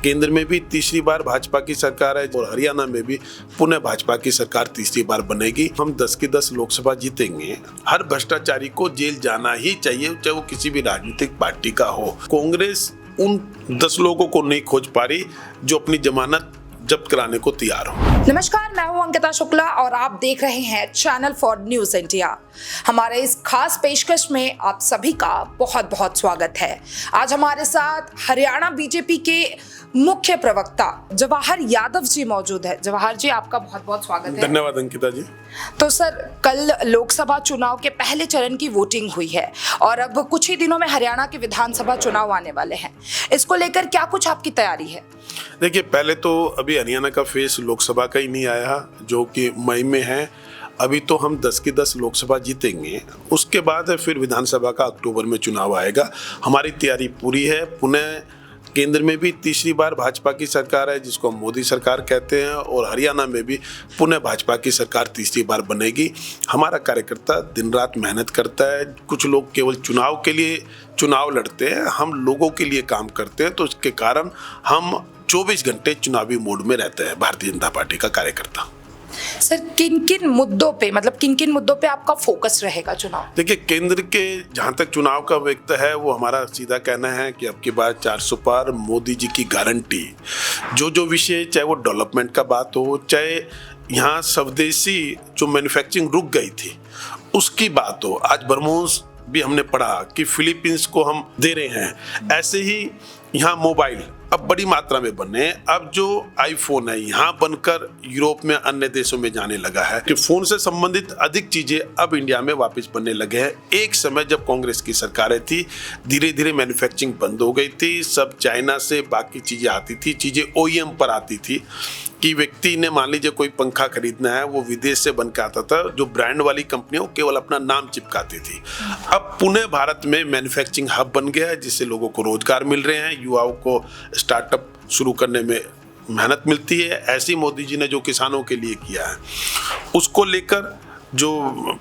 केंद्र में भी तीसरी बार भाजपा की सरकार है और हरियाणा में भी पुनः भाजपा की सरकार तीसरी बार बनेगी। हम 10 की 10 लोकसभा जीतेंगे। हर भ्रष्टाचारी को जेल जाना ही चाहिए, चाहे वो किसी भी राजनीतिक पार्टी का हो। कांग्रेस उन 10 लोगों को नहीं खोज पा रही जो अपनी जमानत जब्त कराने को तैयार हो। नमस्कार, मैं हूं अंकिता शुक्ला और आप देख रहे हैं चैनल फॉर न्यूज इंडिया। हमारे इस खास पेशकश में आप सभी का बहुत बहुत स्वागत है। आज हमारे साथ हरियाणा बीजेपी के मुख्य प्रवक्ता जवाहर यादव जी मौजूद है। जवाहर जी, आपका बहुत बहुत स्वागत है। धन्यवाद अंकिता जी। तो सर, कल लोकसभा चुनाव के पहले चरण की वोटिंग हुई है और अब कुछ ही दिनों में हरियाणा के विधानसभा चुनाव आने वाले हैं। इसको लेकर क्या कुछ आपकी तैयारी है? देखिए, पहले तो अभी हरियाणा का फेस लोकसभा का ही नहीं आया, जो कि मई में है। अभी तो हम 10 की 10 लोकसभा जीतेंगे, उसके बाद फिर विधानसभा का अक्टूबर में चुनाव आएगा। हमारी तैयारी पूरी है। पुनः केंद्र में भी तीसरी बार भाजपा की सरकार है, जिसको हम मोदी सरकार कहते हैं, और हरियाणा में भी पुनः भाजपा की सरकार तीसरी बार बनेगी। हमारा कार्यकर्ता दिन रात मेहनत करता है। कुछ लोग केवल चुनाव के लिए चुनाव लड़ते हैं, हम लोगों के लिए काम करते हैं। तो इसके कारण हम 24 घंटे चुनावी मोड में रहते हैं, भारतीय जनता पार्टी का कार्यकर्ता। सर, किन किन मुद्दों पे आपका फोकस रहेगा चुनाव? देखिए, केंद्र के जहां तक चुनाव का व्यक्त है, वो हमारा सीधा कहना है कि अब की बार 400 पार, मोदी जी की गारंटी। जो विषय, चाहे वो डेवलपमेंट का बात हो, चाहे यहाँ स्वदेशी जो मैन्युफैक्चरिंग रुक गई थी उसकी बात हो। आज ब्रह्मोस भी हमने पढ़ा कि फिलीपींस को हम दे रहे हैं। ऐसे ही यहाँ मोबाइल अब बड़ी मात्रा में बने। अब जो आईफोन है यहाँ बनकर यूरोप में, अन्य देशों में जाने लगा है कि फोन से संबंधित अधिक चीजें अब इंडिया में वापस बनने लगे हैं। एक समय जब कांग्रेस की सरकारें थी, धीरे धीरे मैन्युफैक्चरिंग बंद हो गई थी। सब चाइना से बाकी चीजें आती थी, चीजें OEM पर आती थी कि व्यक्ति ने, मान लीजिए कोई पंखा खरीदना है, वो विदेश से बन के आता था। जो ब्रांड वाली कंपनियां केवल अपना नाम चिपकाती थी। अब पुणे भारत में मैन्युफैक्चरिंग हब बन गया है, जिससे लोगों को रोजगार मिल रहे हैं, युवाओं को स्टार्टअप शुरू करने में मेहनत मिलती है। ऐसी मोदी जी ने जो किसानों के लिए किया है, उसको लेकर जो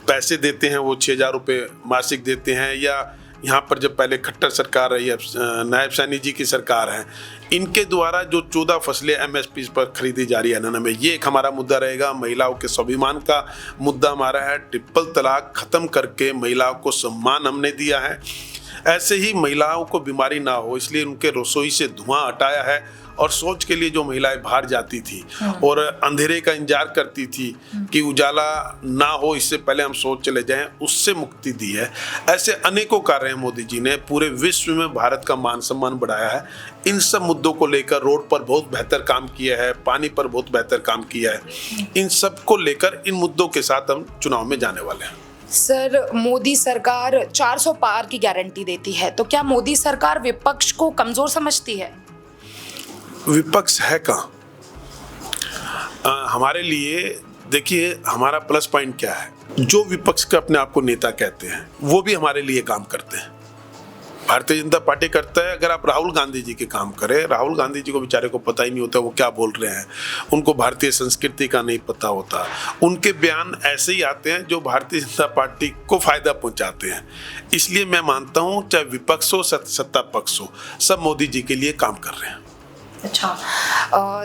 पैसे देते हैं वो 6,000 रुपये मासिक देते हैं। या यहाँ पर जब पहले खट्टर सरकार रही, अब नायब सैनी जी की सरकार है, इनके द्वारा जो 14 फसलें MSP पर खरीदी जा रही है हरियाणा में, ये एक हमारा मुद्दा रहेगा। महिलाओं के स्वाभिमान का मुद्दा हमारा है। ट्रिपल तलाक खत्म करके महिलाओं को सम्मान हमने दिया है। ऐसे ही महिलाओं को बीमारी ना हो, इसलिए उनके रसोई से धुआं हटाया है। और सोच के लिए जो महिलाएं बाहर जाती थी और अंधेरे का इंतजार करती थी कि उजाला ना हो, इससे पहले हम सोच चले जाएं, उससे मुक्ति दी है। ऐसे अनेकों कार्य हैं मोदी जी ने, पूरे विश्व में भारत का मान सम्मान बढ़ाया है। इन सब मुद्दों को लेकर रोड पर बहुत बेहतर काम किया है, पानी पर बहुत बेहतर काम किया है। इन सब को लेकर, इन मुद्दों के साथ हम चुनाव में जाने वाले हैं। सर, मोदी सरकार 400 पार की गारंटी देती है, तो क्या मोदी सरकार विपक्ष को कमजोर समझती है? विपक्ष है कहाँ? हमारे लिए देखिए, हमारा प्लस पॉइंट क्या है, जो विपक्ष का अपने आप को नेता कहते हैं वो भी हमारे लिए काम करते हैं। भारतीय जनता पार्टी करता है। अगर आप राहुल गांधी जी के काम करें, राहुल गांधी जी को बेचारे को पता ही नहीं होता वो क्या बोल रहे हैं, उनको भारतीय संस्कृति का नहीं पता होता। उनके बयान ऐसे ही आते हैं जो भारतीय जनता पार्टी को फायदा पहुंचाते हैं। इसलिए मैं मानता हूं, चाहे विपक्ष हो सत्ता पक्ष हो, सब मोदी जी के लिए काम कर रहे हैं। अच्छा,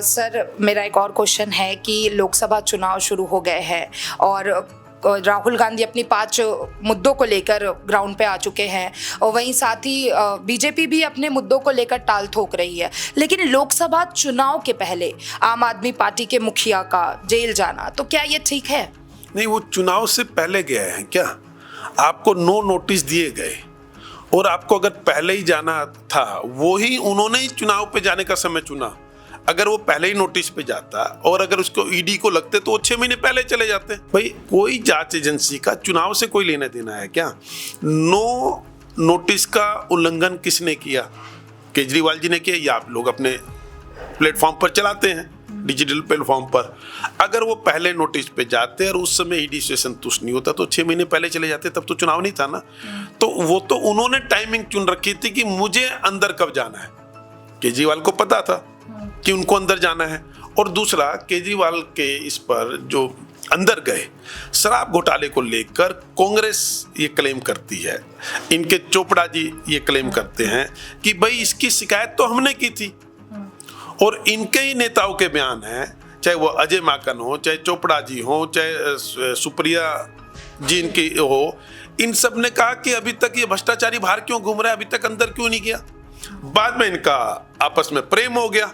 सर, मेरा एक और क्वेश्चन है कि लोकसभा चुनाव शुरू हो गए हैं और राहुल गांधी अपनी 5 मुद्दों को लेकर ग्राउंड पे आ चुके हैं और वहीं साथ ही बीजेपी भी अपने मुद्दों को लेकर टाल ठोक रही है। लेकिन लोकसभा चुनाव के पहले आम आदमी पार्टी के मुखिया का जेल जाना, तो क्या ये ठीक है? नहीं, वो चुनाव से पहले गए हैं क्या? आपको नो नोटिस दिए गए और आपको अगर पहले ही जाना था, वो ही उन्होंने ही चुनाव पे जाने का समय चुना। अगर वो पहले ही नोटिस पे जाता और अगर उसको ईडी को लगते तो वो 6 महीने पहले चले जाते। भाई, कोई जांच एजेंसी का चुनाव से कोई लेना देना है क्या? नो नोटिस का उल्लंघन किसने किया? केजरीवाल जी ने किया, या आप लोग अपने प्लेटफॉर्म पर चलाते हैं, डिजिटल प्लेटफॉर्म पर। अगर वो पहले नोटिस पे जाते और उस समय ईडी से संतुष्ट नहीं होता तो 6 महीने पहले चले जाते, तब तो चुनाव नहीं था ना। तो वो तो उन्होंने टाइमिंग चुन रखी थी कि मुझे अंदर कब जाना है। केजरीवाल को पता था कि उनको अंदर जाना है। और दूसरा, केजरीवाल के इस पर जो अंदर गए, शराब घोटाले को लेकर कांग्रेस ये क्लेम करती है, इनके चोपड़ा जी ये क्लेम करते हैं कि भाई इसकी शिकायत तो हमने की थी और इनके ही नेताओं के बयान हैं, चाहे वो अजय माकन हो, चाहे चोपड़ा जी हो, चाहे सुप्रिया जी इनकी हो, इन सब ने कहा कि अभी तक ये भ्रष्टाचारी बाहर क्यों घूम रहा है, अभी तक अंदर क्यों नहीं गया। बाद में इनका आपस में प्रेम हो गया,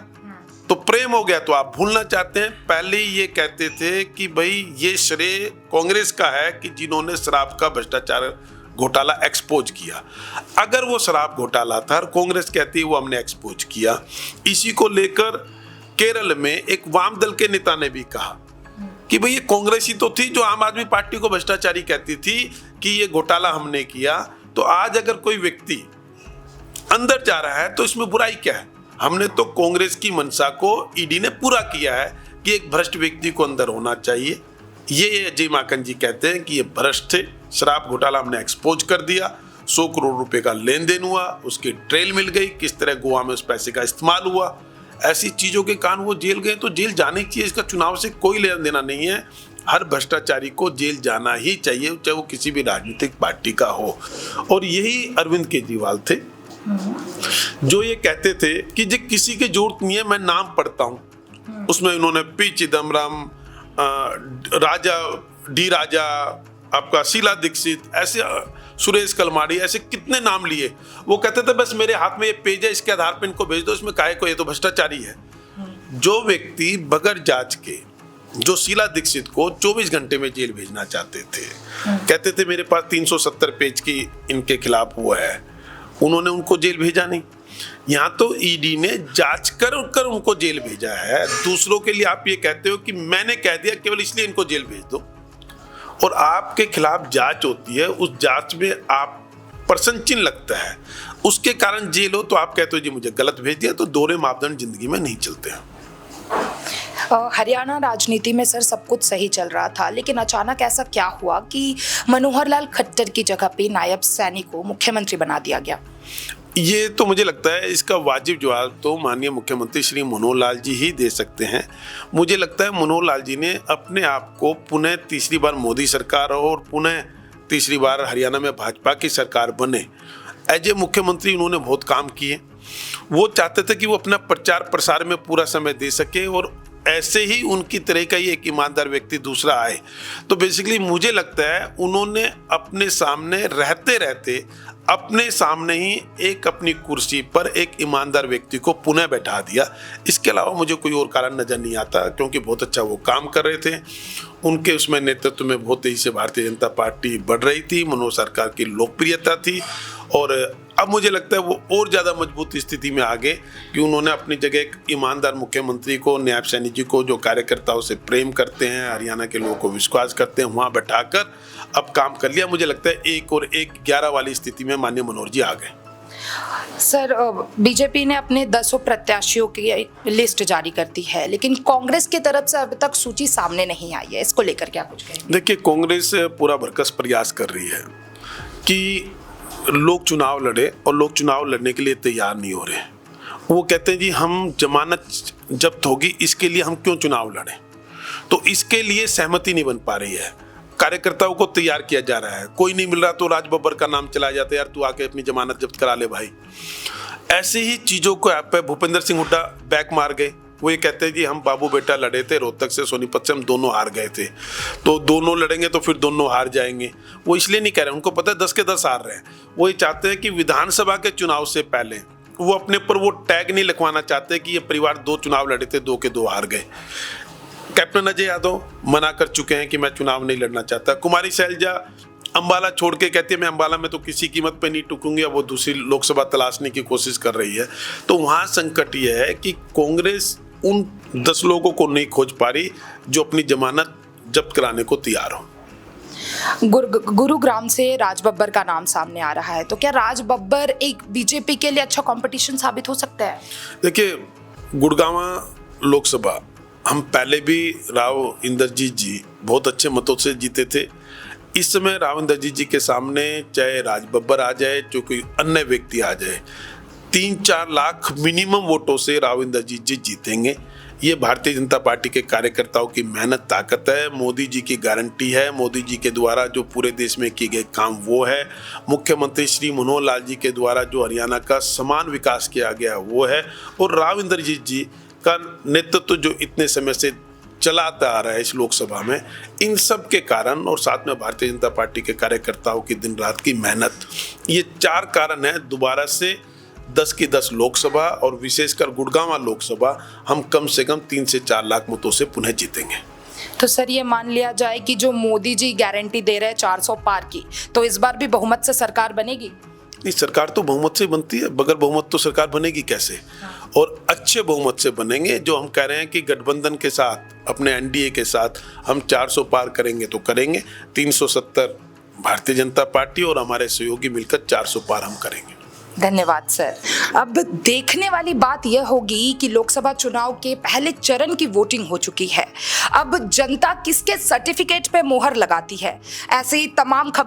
तो प्रेम हो गया तो आप भूलना चाहते हैं। पहले ये कहते थे कि भाई ये श्रेय कांग्रेस का है कि जिन्होंने शराब का भ्रष्टाचार घोटाला एक्सपोज किया। अगर वो शराब घोटाला था और कांग्रेस कहती है वो हमने एक्सपोज किया, इसी को लेकर केरल में एक वाम दल के नेता ने भी कहा कि भाई ये कांग्रेस ही तो थी जो आम आदमी पार्टी को भ्रष्टाचारी कहती थी कि ये घोटाला हमने किया। तो आज अगर कोई व्यक्ति अंदर जा रहा है तो इसमें बुराई क्या है। हमने तो कांग्रेस की मंशा को ईडी ने पूरा किया है कि एक भ्रष्ट व्यक्ति को अंदर होना चाहिए। ये अजय माकन जी कहते हैं कि ये भ्रष्ट थे, शराब घोटाला हमने एक्सपोज कर दिया, 100 करोड़ रुपए का लेन देन हुआ, उसकी ट्रेल मिल गई, किस तरह गोवा में उस पैसे का इस्तेमाल हुआ, ऐसी चीजों के कारण वो जेल गए। तो जेल जाने की इसका चुनाव से कोई लेना देना नहीं है। हर भ्रष्टाचारी को जेल जाना ही चाहिए, चाहे वो किसी भी राजनीतिक पार्टी का हो। और यही अरविंद केजरीवाल थे जो ये कहते थे कि जो किसी की जरूरत नहीं है, मैं नाम पढ़ता हूं, उसमें उन्होंने पी चिदम्बरम, राजा डी राजा, आपका शीला दीक्षित, ऐसे सुरेश कलमाड़ी, ऐसे कितने नाम लिए। वो कहते थे बस मेरे हाथ में ये पेज है, इसके आधार पर इनको भेज दो, इसमें काहे को, ये तो भ्रष्टाचारी है। जो व्यक्ति बगैर जांच के, जो शीला दीक्षित को 24 घंटे में जेल भेजना चाहते थे, कहते थे मेरे पास 370 पेज की इनके खिलाफ हुआ है, उन्होंने उनको जेल भेजा नहीं। यहाँ तो ईडी ने जांच कर उनको जेल भेजा है। दूसरों के लिए आप ये कहते हो कि मैंने कह दिया केवल इसलिए इनको जेल भेज दो, और आपके खिलाफ जांच होती है, उस जांच में आप पर्सन चिन्ह लगता है, उसके कारण जेल हो, तो आप कहते हो जी मुझे गलत भेज दिया। तो दोहरे मापदंड जिंदगी में नहीं चलते हैं। हरियाणा राजनीति में सर सब कुछ सही चल रहा था, लेकिन अचानक ऐसा क्या हुआ कि मनोहर लाल खट्टर की जगह पे नायब सैनी को मुख्यमंत्री बना दिया गया। ये तो मुझे लगता है इसका वाजिब जवाब तो माननीय मुख्यमंत्री श्री मनोहर लाल जी ही दे सकते हैं। मुझे लगता है मनोहर लाल जी ने अपने आप को पुनः तीसरी बार मोदी सरकार और पुनः तीसरी बार हरियाणा में भाजपा की सरकार बने, एज ए मुख्यमंत्री उन्होंने बहुत काम किए। वो चाहते थे कि वो अपना प्रचार प्रसार में पूरा समय दे सके, और ऐसे ही उनकी तरह का ही एक ईमानदार व्यक्ति दूसरा आए। तो बेसिकली मुझे लगता है उन्होंने अपने सामने रहते रहते अपने सामने ही एक अपनी कुर्सी पर एक ईमानदार व्यक्ति को पुनः बैठा दिया। इसके अलावा मुझे कोई और कारण नजर नहीं आता, क्योंकि बहुत अच्छा वो काम कर रहे थे। उनके उसमें नेतृत्व में बहुत तेजी से भारतीय जनता पार्टी बढ़ रही थी, मनोहर सरकार की लोकप्रियता थी, और अब मुझे लगता है वो और ज़्यादा मजबूत स्थिति में आ गए कि उन्होंने अपनी जगह एक ईमानदार मुख्यमंत्री को, नायब सैनी जी को, जो कार्यकर्ताओं से प्रेम करते हैं, हरियाणा के लोगों को विश्वास करते हैं, वहाँ बैठाकर अब काम कर लिया। मुझे लगता है 1 और 1 11 वाली स्थिति में माननीय मनोहर जी आ गए। सर, बीजेपी ने अपने 10 प्रत्याशियों की लिस्ट जारी कर दी है, लेकिन कांग्रेस की तरफ से अभी तक सूची सामने नहीं आई है। इसको लेकर क्या कुछ कहेंगे? देखिए, कांग्रेस पूरा भरकस प्रयास कर रही है कि लोग चुनाव लड़े, और लोग चुनाव लड़ने के लिए तैयार नहीं हो रहे। वो कहते हैं जी हम जमानत जब्त होगी, इसके लिए हम क्यों चुनाव लड़ें। तो इसके लिए सहमति नहीं बन पा रही है। कार्यकर्ताओं को तैयार किया जा रहा है, कोई नहीं मिल रहा तो राज बब्बर का नाम चलाया जाता है, यार तू आके अपनी जमानत जब्त करा ले भाई। ऐसे ही चीज़ों को आप पे भूपेंद्र सिंह हुड्डा बैक मार गए। वो ये कहते हैं जी हम बाबू बेटा लड़े थे, रोहतक से सोनीपत से हम दोनों हार गए थे, तो दोनों लड़ेंगे तो फिर दोनों हार जाएंगे। वो इसलिए नहीं कह रहे, उनको पता है 10 के 10 हार रहे हैं। वो ये चाहते हैं कि विधानसभा के चुनाव से पहले वो अपने पर वो टैग नहीं लिखवाना चाहते कि ये परिवार 2 चुनाव लड़े थे, 2 के 2 हार गए। कैप्टन अजय यादव मना कर चुके हैं कि मैं चुनाव नहीं लड़ना चाहता। कुमारी शैलजा अंबाला छोड़ के कहती है मैं अंबाला में तो किसी कीमत पे नहीं टूकूंगी, अब वो दूसरी लोकसभा तलाशने की कोशिश कर रही है। तो वहाँ संकट ये है कि कांग्रेस उन 10 लोगों को नहीं खोज पा रही जो अपनी जमानत जब्त कराने को तैयार हो। गुरुग्राम से राज बब्बर का नाम सामने आ रहा है, तो क्या राज बब्बर एक बीजेपी के लिए अच्छा कंपटीशन साबित हो सकता है? देखिए, गुड़गांव लोकसभा हम पहले भी राव इंद्रजीत जी बहुत अच्छे मतों से जीते थे। इस समय राव इंद्रजीत जी के सामने चाहे राज बब्बर आ जाए, जो कोई अन्य व्यक्ति आ जाए, 3-4 लाख मिनिमम वोटों से राव इंद्रजीत जी जीतेंगे। ये भारतीय जनता पार्टी के कार्यकर्ताओं की मेहनत ताकत है, मोदी जी की गारंटी है, मोदी जी के द्वारा जो पूरे देश में किए गए काम वो है, मुख्यमंत्री श्री मनोहर लाल जी के द्वारा जो हरियाणा का समान विकास किया गया वो है, और राव इंद्रजीत जी का नेतृत्व जो इतने समय से चलाता आ रहा है इस लोकसभा में, इन सब के कारण और साथ में भारतीय जनता पार्टी के कार्यकर्ताओं की दिन रात की मेहनत, ये 4 कारण है दोबारा से 10 की 10 लोकसभा और विशेषकर गुड़गांव लोकसभा हम कम से कम 3 से 4 लाख मतों से पुनः जीतेंगे। तो सर ये मान लिया जाए कि जो मोदी जी गारंटी दे रहे हैं 400 पार की, तो इस बार भी बहुमत से सरकार बनेगी? नहीं, सरकार तो बहुमत से बनती है, बगैर बहुमत तो सरकार बनेगी कैसे? और अच्छे बहुमत से बनेंगे। जो हम कह रहे हैं कि गठबंधन के साथ, अपने एनडीए के साथ हम 400 पार करेंगे तो करेंगे, 370 भारतीय जनता पार्टी और हमारे सहयोगी मिलकर 400 पार हम करेंगे। धन्यवाद सर। अब देखने वाली बात यह होगी कि लोकसभा चुनाव के पहले चरण की वोटिंग हो चुकी है। अब जनता किसके सर्टिफिकेट पे मोहर लगाती है? ऐसे ही तमाम खबरों